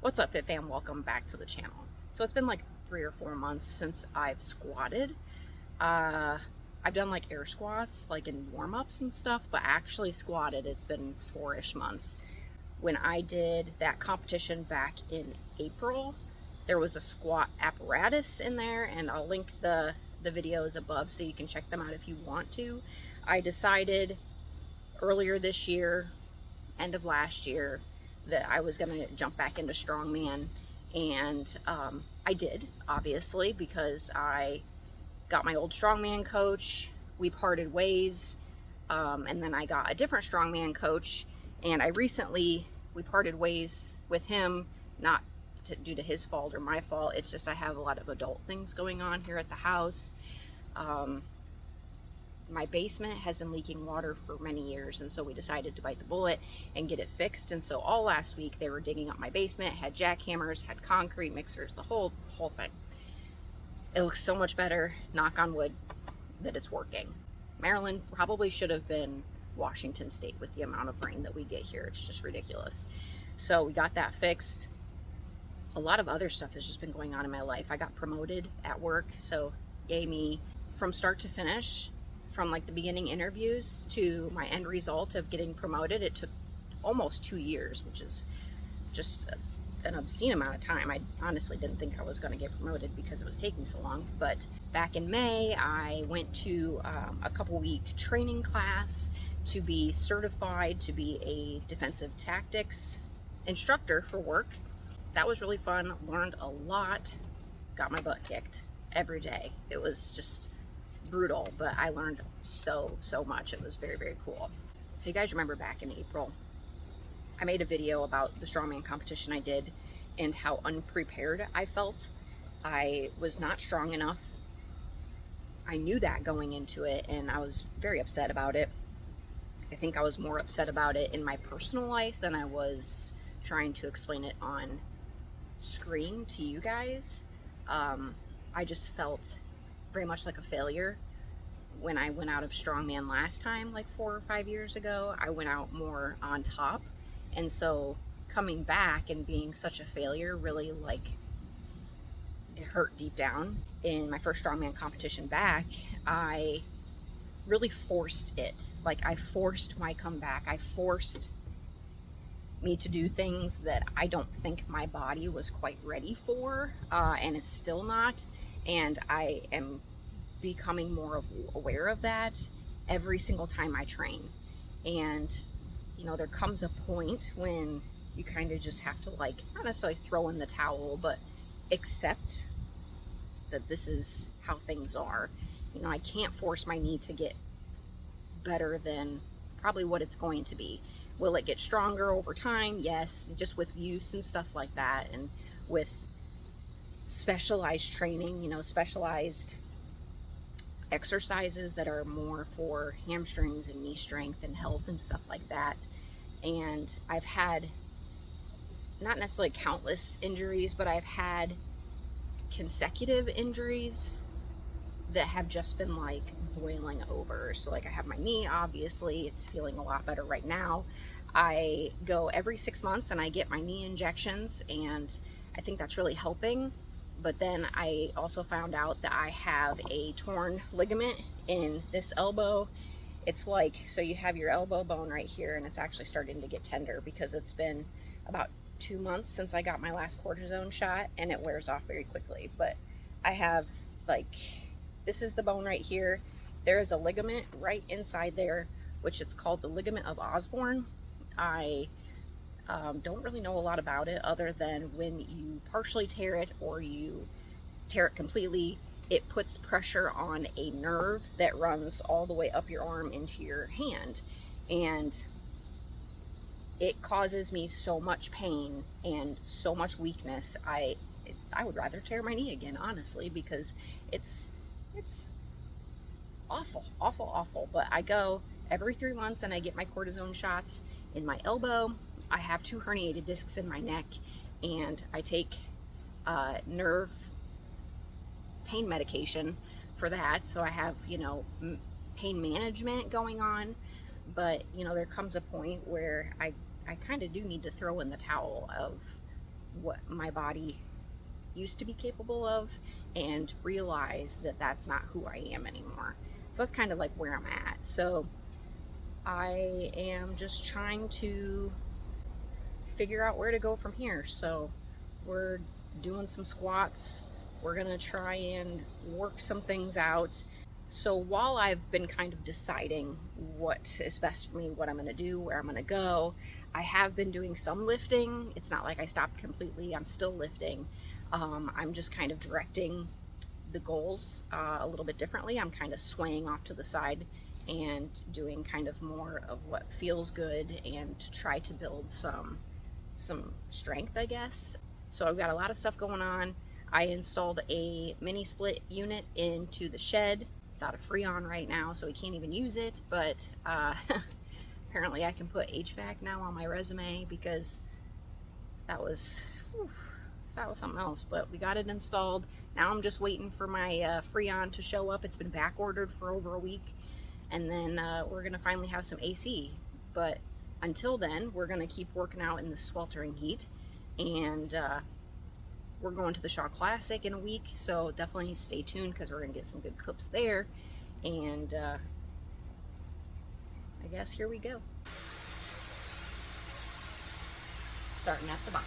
What's up, Fit Fam? Welcome back to the channel. So it's been like 3 or 4 months since I've squatted. Uh, I've done like air squats, like in warm-ups and stuff, but actually squatted, it's been 4-ish months. When I did that competition back in April, there was a squat apparatus in there, and I'll link the videos above so you can check them out if you want to. I decided earlier this year, end of last year, that I was going to jump back into strongman, and I did, obviously, because I got my old strongman coach. We parted ways, and then I got a different strongman coach, and we parted ways with him, not due to his fault or my fault. It's just I have a lot of adult things going on here at the house. My basement has been leaking water for many years, and so we decided to bite the bullet and get it fixed. And so all last week they were digging up my basement, had jackhammers, had concrete mixers, the whole thing. It looks so much better, knock on wood, that it's working. Maryland probably should have been Washington State with the amount of rain that we get here. It's just ridiculous. So we got that fixed. A lot of other stuff has just been going on in my life. I got promoted at work, so yay me. From start to finish, from like the beginning interviews to my end result of getting promoted, it took almost 2 years, which is just an obscene amount of time. I honestly didn't think I was going to get promoted because it was taking so long. But back in May, I went to a couple-week training class to be certified to be a defensive tactics instructor for work. That was really fun, learned a lot, got my butt kicked every day. It was just brutal, but I learned so much. It was very, very cool. So you guys remember back in April, I made a video about the strongman competition I did and how unprepared I felt. I was not strong enough. I knew that going into it, and I was very upset about it. I think I was more upset about it in my personal life than I was trying to explain it on screen to you guys. I just felt very much like a failure when I went out of strongman last time, like 4 or 5 years ago. I went out more on top, and so coming back and being such a failure really, like, it hurt deep down. In my first strongman competition back, I really forced it. Like, I forced my comeback. I forced me to do things that I don't think my body was quite ready for, and is still not. And I am becoming more aware of that every single time I train. And, you know, there comes a point when you kind of just have to, like, not necessarily throw in the towel, but accept that this is how things are. You know, I can't force my knee to get better than probably what it's going to be. Will it get stronger over time? Yes, just with use and stuff like that, and with specialized training, you know, specialized exercises that are more for hamstrings and knee strength and health and stuff like that. And I've had not necessarily countless injuries, but I've had consecutive injuries that have just been like boiling over. So like I have my knee, obviously it's feeling a lot better right now. I go every 6 months and I get my knee injections, and I think that's really helping. But then I also found out that I have a torn ligament in this elbow. It's like, so you have your elbow bone right here, and it's actually starting to get tender because it's been about 2 months since I got my last cortisone shot, and it wears off very quickly. But I have, like, this is the bone right here. There is a ligament right inside there, which it's called the ligament of Osborne. I don't really know a lot about it other than when you partially tear it or you tear it completely, it puts pressure on a nerve that runs all the way up your arm into your hand, and it causes me so much pain and so much weakness. I would rather tear my knee again, honestly, because it's awful. But I go every 3 months and I get my cortisone shots in my elbow. I have 2 herniated discs in my neck, and I take nerve pain medication for that. So I have, you know, pain management going on. But, you know, there comes a point where I kind of do need to throw in the towel of what my body used to be capable of and realize that that's not who I am anymore. So that's kind of like where I'm at. So I am just trying to figure out where to go from here. So we're doing some squats. We're gonna try and work some things out. So while I've been kind of deciding what is best for me, what I'm gonna do, where I'm gonna go, I have been doing some lifting. It's not like I stopped completely. I'm still lifting. I'm just kind of directing the goals a little bit differently. I'm kind of swaying off to the side and doing kind of more of what feels good and try to build some strength, I guess. So I've got a lot of stuff going on. I installed a mini split unit into the shed. It's out of Freon right now, so we can't even use it, but apparently I can put HVAC now on my resume, because that was something else. But we got it installed. Now I'm just waiting for my Freon to show up. It's been back ordered for over a week, and then we're gonna finally have some AC. But until then, we're gonna keep working out in the sweltering heat, and we're going to the Shaw Classic in a week, so definitely stay tuned, because we're gonna get some good clips there. And I guess here we go. Starting at the bottom.